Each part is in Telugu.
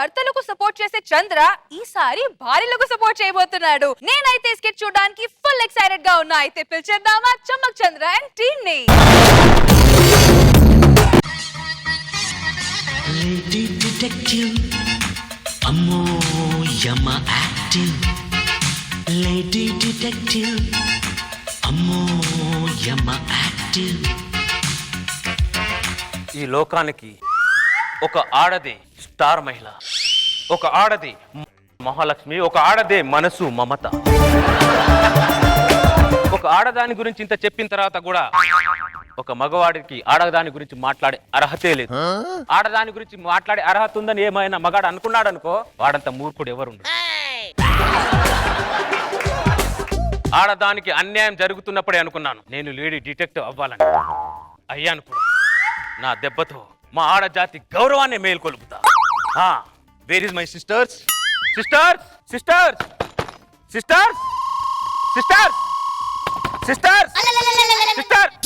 భర్తలకు సపోర్ట్ చేసే చంద్ర ఈసారి భార్యలకు సపోర్ట్ చేయబోతున్నాడు. నేనైతే స్కెచ్ చూడడానికి ఫుల్ ఎక్సైటెడ్ గా ఉన్నా. అయితే పిలిచేద్దామా చమ్మక్ చంద్ర అండ్ టీమ్ ని. Lady detective, అమ్మో యమ యాక్టివ్. Lady detective, అమ్మో యమ యాక్టివ్. ఈ లోకానికి ఒక ఆడది స్టార్ మహిళ, ఒక ఆడది మహాలక్ష్మి, ఒక ఆడదే మనసు మమత. ఒక ఆడదాని గురించి ఇంత చెప్పిన తర్వాత కూడా ఒక మగవాడికి ఆడదాని గురించి మాట్లాడే అర్హతే లేదు. ఆడదాని గురించి మాట్లాడే అర్హత ఉందని ఏమైనా మగాడు అనుకున్నాడు అనుకో, వాడంత మూర్ఖుడు ఎవరు. ఆడదానికి అన్యాయం జరుగుతున్నప్పుడే అనుకున్నాను నేను లేడీ డిటెక్టివ్ అవ్వాలని. అయ్యాను కూడా. నా దెబ్బతో మా ఆడజాతి గౌరవాన్ని మేల్కొలుపుతా. Where is my sisters? Sisters sisters sisters sisters sisters sisters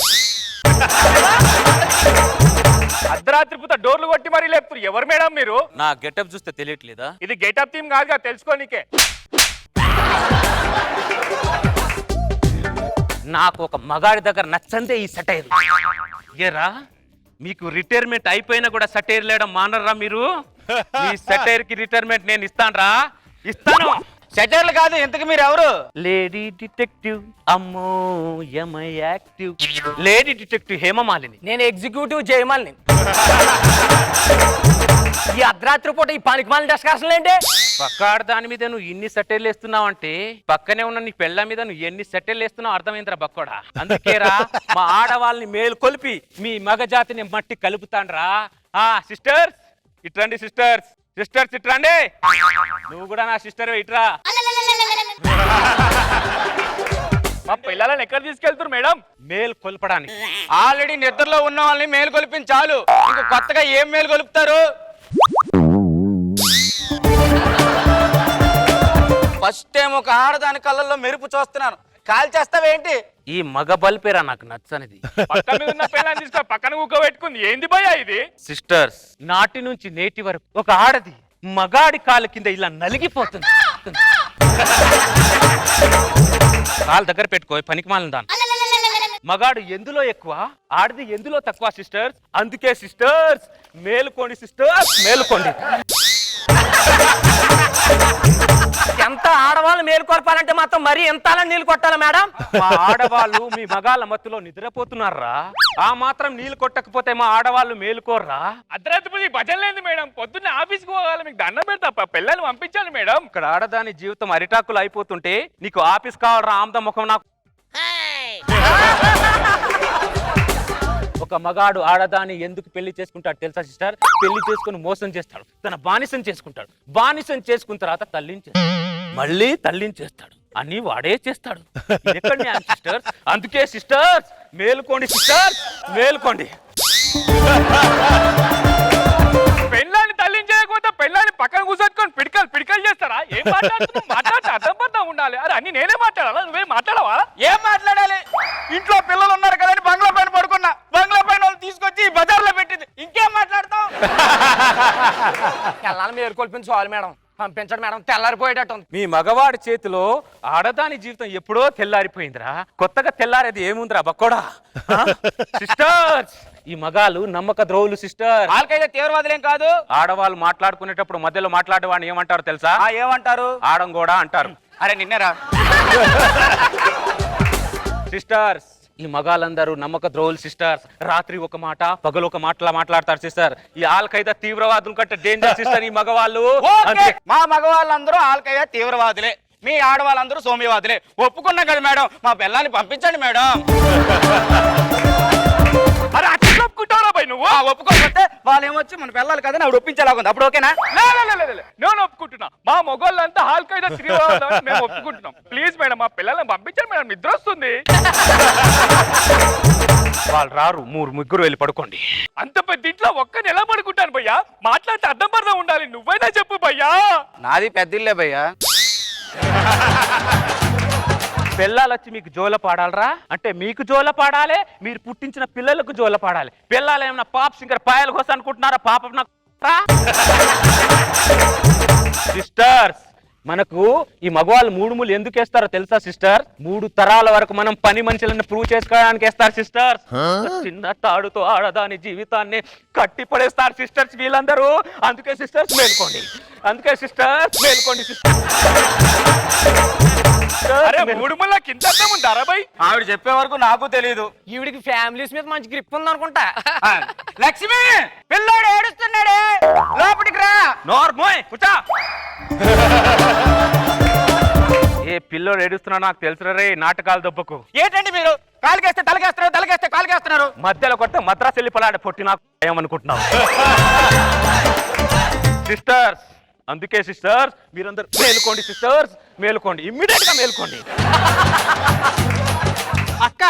అర్ధరాత్రి పూట డోర్లు కొట్టి మరీ లేపుతారు. ఎవరు మేడం మీరు? నా గెటప్ చూస్తే తెలియట్లేదా? ఇది గెటప్ థీమ్ కాదుగా, తెలుసుకోనికే. నాకు ఒక మగాడి దగ్గర నచ్చందే ఈ సటైర్. ఏరా మీకు రిటైర్మెంట్ అయిపోయినా కూడా సటైర్ లేడం మానరా మీరు? ఈ సటైర్ కి రిటైర్మెంట్ నేను ఇస్తాను. సెటర్లు కాదు, ఇంతకు మీరు ఎవరు? లేడీ డిటెక్టివ్ అమ్మో యమ యాక్టివ్. Lady detective Hema Malini. నేను ఎగ్జిక్యూటివ్ జయమాలిని. ఈ అర్ధరాత్రి పూట ఈ పనికిమాలిన డిస్కషన్ ఏంటి? పక్క ఆడదాని మీద నువ్వు ఇన్ని సెటైర్లు వేస్తున్నావు అంటే పక్కనే ఉన్న నీ పెళ్ళ మీద నువ్వు ఎన్ని సెటైర్లు వేస్తున్నావు అర్థమైందిరా బక్కోడా. అందుకేరా మా ఆడవాళ్ళని మేలు కొలిపి మీ మగ జాతిని మట్టి కలుపుతాండ్రా. సిస్టర్స్ ఇట్రండి, సిస్టర్స్ సిస్టర్స్ ఇట్రండి. నువ్వు కూడా నా సిస్టర్ ఇట్రా. మా పిల్లలని ఎక్కడ తీసుకెళ్తారు మేడం? మేలు కొల్పడానికి. ఆల్రెడీ నిద్రలో ఉన్న వాళ్ళని మేలు కొలిపించి చాలు, ఇంకా కొత్తగా ఏం మేలు కొలుపుతారు? ఫస్ట్ టైం ఒక ఆడదాని కళ్ళల్లో మెరుపు చూస్తున్నాను. కాల్ చేస్తావేంటి? ఈ మగ బల్పేరా నాకు నచ్చనిది. పక్కన ఉన్న పిల్లని తీసుకో, పక్కన కుక్క పెట్టుకుంది. ఏంది భయ్యా ఇది? సిస్టర్స్ నాటి నుంచి నేటి వరకు ఒక ఆడది మగాడి కాలు కింద ఇలా నలిగిపోతుంది. కాలు దగ్గర పెట్టుకో, పనికి మాలిన దాన్ని. మగాడు ఎందులో ఎక్కువ, ఆడది ఎందులో తక్కువ సిస్టర్స్. అందుకే సిస్టర్స్ మేలుకోండి, సిస్టర్స్ మేలుకోండి. ఎంత ఆడవాళ్ళు మేలుకొల్పాలంటే మాత్రం మరీ ఎంత నీళ్ళు కొట్టాలా మేడం? మా ఆడవాళ్ళు మీ మగాళ్ళ మత్తులో నిద్రపోతున్నారా? ఆ మాత్రం నీళ్ళు కొట్టకపోతే మా ఆడవాళ్ళు మేలుకోర్రా? అర్ధరాత్రి భజన లేదు మేడం. పొద్దున్న ఆఫీస్కి పోవాలి, మీకు దండం పెడతా. పిల్లల్ని పంపించాలి మేడం. ఇక్కడ ఆడదాని జీవితం అరిటాకులు అయిపోతుంటే నీకు ఆఫీస్ కావాలరా ఆమ్ద ముఖం. నాకు ఒక మగాడు ఆడదాన్ని ఎందుకు పెళ్లి చేసుకుంటాడు తెలుసా సిస్టర్? పెళ్లి చేసుకుని మోసం చేస్తాడు, తన బానిసం చేసుకుంటాడు. బానిసం చేసుకున్న తర్వాత తల్లించేస్తాడు, మళ్ళీ తల్లించేస్తాడు అని వాడే చేస్తాడు. సిస్టర్స్ అందుకే సిస్టర్స్ మేలుకోండి, సిస్టర్స్ మేలుకోండి. పెళ్ళాన్ని తల్లించేయకపోతే పెళ్ళాన్ని పక్కన కూర్చొని పిడికలు చేస్తారా? ఏం మాట్లాడుతున్నావు? మాట్లాడితే అర్థం ఉండాలి. అరే అన్ని నేనే మాట్లాడాలా? నువ్వేం మాట్లాడవా? ఏం మాట్లాడాలి? ఇంట్లో పిల్లలు ఉన్నారు కదండి, బంగ్లా పైన పడుకున్నా. బంగ్లా పైన వాళ్ళు తీసుకొచ్చి బజార్లో పెట్టింది. ఇంకేం మాట్లాడతావు? పిల్లలు మేలుకొల్పించి చాలు మేడం, పంపించండి మేడం. తెల్లారిపోయేటట్టు ఉంది. మీ మగవాడి చేతిలో ఆడదాని జీవితం ఎప్పుడో తెల్లారిపోయిందిరా. కొత్తగా తెల్లారేది ఏముందిరా బక్కోడా? సిస్టర్స్ ఈ మగాలు నమ్మక ద్రోవులు సిస్టర్. వాళ్ళకైతే తీవ్రవాదులేం కాదు. ఆడవాళ్ళు మాట్లాడుకునేటప్పుడు మధ్యలో మాట్లాడేవాడిని ఏమంటారు తెలుసా? ఏమంటారు? ఆడం కూడా అంటారు. అరే నిన్నరా సిస్టర్స్ ఈ మగాళ్ళందరూ నమ్మక ద్రోవులు సిస్టర్స్. రాత్రి ఒక మాట పగలు ఒక మాటలా మాట్లాడతారు సిస్టర్. ఈ ఆల్ఖైదా తీవ్రవాదుల కంటే డేంజర్ సిస్టర్ ఈ మగవాళ్ళు. మా మగవాళ్ళందరూ ఆల్ఖైదా తీవ్రవాదులే, మీ ఆడవాళ్ళందరూ సౌమ్యవాదులే. ఒప్పుకున్నా కదా మేడం, మా పిల్లల్ని పంపించండి మేడం. అరే అట్లా ఒప్పుకుంటారా భయ్ నువ్వు? ఒప్పుకోకపోతే వాళ్ళు ఏమొచ్చి మన పిల్లలు కదా ఆవిడ ఒప్పించేలాగుంది. అప్పుడు ఓకేనా? నేను ఒప్పుకుంటున్నా. మా మొగోళ్ళంతా ఆల్ఖైదా తీవ్రవాదులు మేము ఒప్పుకుంటున్నాం. ప్లీజ్ మేడం మా పిల్లల్ని పంపించండి మేడం, నిద్ర వస్తుంది. వాళ్ళు రారు, ముగ్గురు వెళ్ళి పడుకోండి. అంత పెద్ద ఇంట్లో ఒక్కని ఎలా పడుకుంటాను భయ్యా? మాట్లాడితే అర్థం పర్థం ఉండాలి. నువ్వైనా చెప్పు భయ్యా. నాది పెద్ద ఇల్లే భయ్యా. పిల్లలు వచ్చి మీకు జోల పాడాలరా అంటే మీకు జోల పాడాలి, మీరు పుట్టించిన పిల్లలకు జోల పాడాలి. పిల్లలు ఏమన్నా పాప్ సింగర్ పాయల కోసం అనుకుంటున్నారా? పాప నాకు సిస్టర్స్, మనకు ఈ మగవాళ్ళు 3 ముళ్ళు ఎందుకు వేస్తారో తెలుసా సిస్టర్? 3 తరాల వరకు మనం పని మనుషులను ప్రూవ్ చేసుకోవడానికి వేస్తారు సిస్టర్స్. చిన్న తాడుతో ఆడదాని జీవితాన్ని కట్టి పడేస్తారు సిస్టర్స్ వీళ్ళందరూ. అందుకే సిస్టర్స్ మేల్కోండి, అందుకే సిస్టర్స్ మేల్కోండి అరే 3 ముళ్ళ కింద అర్థం ఉందా అరబై? ఆవిడ చెప్పే వరకు నాకు తెలియదు. ఈవిడికి ఫ్యామిలీస్ మీద మంచి గ్రిప్ ఉంది అనుకుంటా. లక్ష్మి, పిల్లోడు ఏడుస్తున్నాడే, లోపలికి రా. నోర్మోయ్ కూర్చో. ఏ పిల్లోడు ఏడుస్తున్నా నాకు తెలుసు రే, నాటకాలు దెబ్బకు. ఏంటండి మీరు కాలుకేస్తే తలకేస్తున్నారు, తలకేస్తే కాలుకేస్తున్నారు. మధ్యలో కొట్ట మద్రాసు వెళ్ళి పలాడ పొట్టి నాకు ఏమనుకుంటున్నావు? సిస్టర్స్, అందుకే సిస్టర్స్ మీరందరూ మేలుకోండి సిస్టర్స్, మేలుకోండి, ఇమ్మీడియట్ గా మేలుకోండి. అక్క,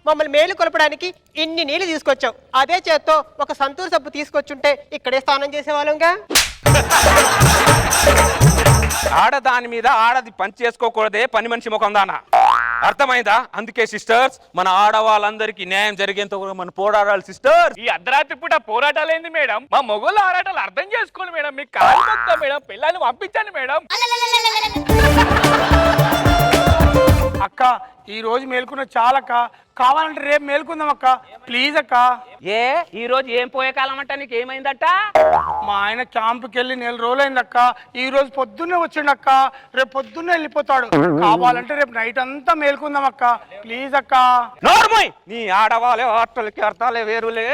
మమ్మల్ని మేలు కొలపడానికి ఇన్ని నీళ్లు తీసుకొచ్చావు. అదే చేత్తో ఒక సంతూర్ సబ్బు తీసుకొచ్చుంటే ఇక్కడే స్నానం చేసేవాళ్ళంగా. ఆడదాని మీద ఆడది పని చేసుకోకూడదే, పని మనిషి ముఖం దానా, అర్థమైందా? అందుకే సిస్టర్స్ మన ఆడవాళ్ళందరికీ న్యాయం జరిగేంత వరకు మనం పోరాడాలి సిస్టర్స్. ఈ అర్ధరాత్రి పూట పోరాటాలు ఏంది మేడం? మా మొగోళ్ళ ఆరాటాలు అర్థం చేసుకోండి మేడం. మీకు కాలు మొక్తా మేడం, పిల్లల్ని పంపించండి మేడం. అక్క, ఈ రోజు మేల్కున్న చాలక్క, కావాలంటే రేపు మేల్కుందాం అక్క, ప్లీజ్ అక్క. ఏ ఈ రోజు ఏం పోయే కాలం అంటే నీకు ఏమైందట? మా ఆయన క్యాంపుకి వెళ్ళి 4 రోజులైంది అక్క. ఈ రోజు పొద్దున్నే వచ్చిండు అక్క, రేపు పొద్దున్నే వెళ్ళిపోతాడు. కావాలంటే రేపు నైట్ అంతా మేల్కుందాం అక్క, ప్లీజ్ అక్క. నోర్మోయ్, నీ ఆడవాళ్ళే ఆటలకి అర్థాలే వేరులే.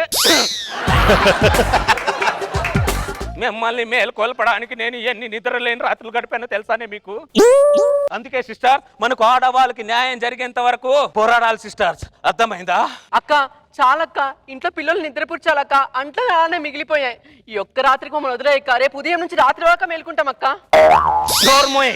మిమ్మల్ని మేల్కొల్పడానికి నేను ఎన్ని నిద్రలేని రాత్రులు గడిపానో తెలుసానే మీకు? అందుకే సిస్టర్ మనకు ఆడవాళ్ళకి న్యాయం జరిగేంత వరకు పోరాడాలి సిస్టర్స్, అర్థమైందా? అక్క చాలక్క, ఇంట్లో పిల్లలు నిద్రపుచ్చాలక్క, అంట్లో అలానే మిగిలిపోయాయి. ఈ ఒక్క రాత్రికి మమ్మల్ని వదిలేయక్క, రేపు ఉదయం నుంచి రాత్రి వరకు మేల్కుంటాం అక్క. నోర్మోయ్,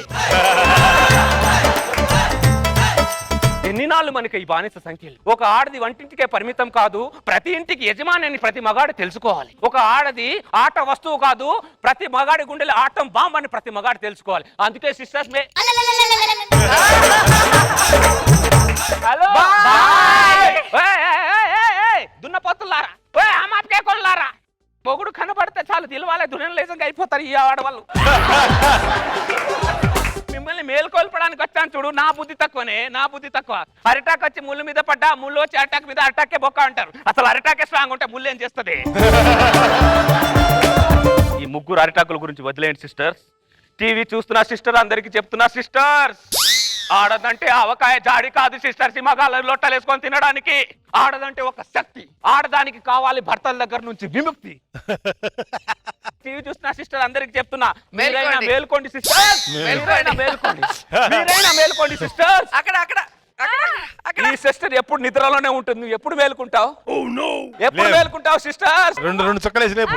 ఎన్ని నాళ్ళు మనకి ఈ బానిస సంఖ్యలు? ఒక ఆడది వంటింటికే పరిమితం కాదు, ప్రతి ఇంటికి యజమాని అని ప్రతి మగాడు తెలుసుకోవాలి. ఒక ఆడది ఆట వస్తువు కాదు, ప్రతి మగాడి గుండెలు ఆటం బాంబ్ అని ప్రతి మగాడు తెలుసుకోవాలి. అందుకే సిస్టర్స్ హలో దున్నపోతులారా, కొల్లారా, మొగుడు కనబడితే చాలు దిల్వాలే దునిలేసంగా అయిపోతారు ఈ ఆడవాళ్ళు. మిమ్మల్ని మేల్కొల్పడానికి వచ్చాను చూడు, నా బుద్ధి తక్కువనే, నా బుద్ధి తక్కువ. అరిటాక్ వచ్చి ముళ్ళు మీద పడ్డా, ముళ్ళు వచ్చి అరిటాక్ మీద, అరిటాకే బొక్క అంటారు. అసలు అరిటాకే స్ట్రాంగ్ ఉంటే ముళ్ళు ఏం చేస్తుంది? ఈ 3 అరిటాకుల గురించి వదిలేండి సిస్టర్స్. టీవీ చూస్తున్న సిస్టర్ అందరికి చెప్తున్నా సిస్టర్స్, ఆడదంటే ఆవకాయ జాడి కాదు సిస్టర్స్, ఈ మగాళ్ళ లొట్టలు వేసుకొని తినడానికి. ఆడదంటే ఒక శక్తి, ఆడదానికి కావాలి భర్తల దగ్గర నుంచి విముక్తి. టీవీ చూస్తున్న సిస్టర్ అందరికి చెప్తున్నా, మీరైనా మేల్కోండి సిస్టర్స్, మీరైనా మేల్కోండి, మీరైనా మేల్కోండి సిస్టర్స్. ఈ సిస్టర్ ఎప్పుడు నిద్రలోనే ఉంటుంది, నువ్వు ఎప్పుడు మేల్కుంటావు? ఎప్పుడు మేల్కుంటావు సిస్టర్స్? 2 చుక్కలేసి లేపు.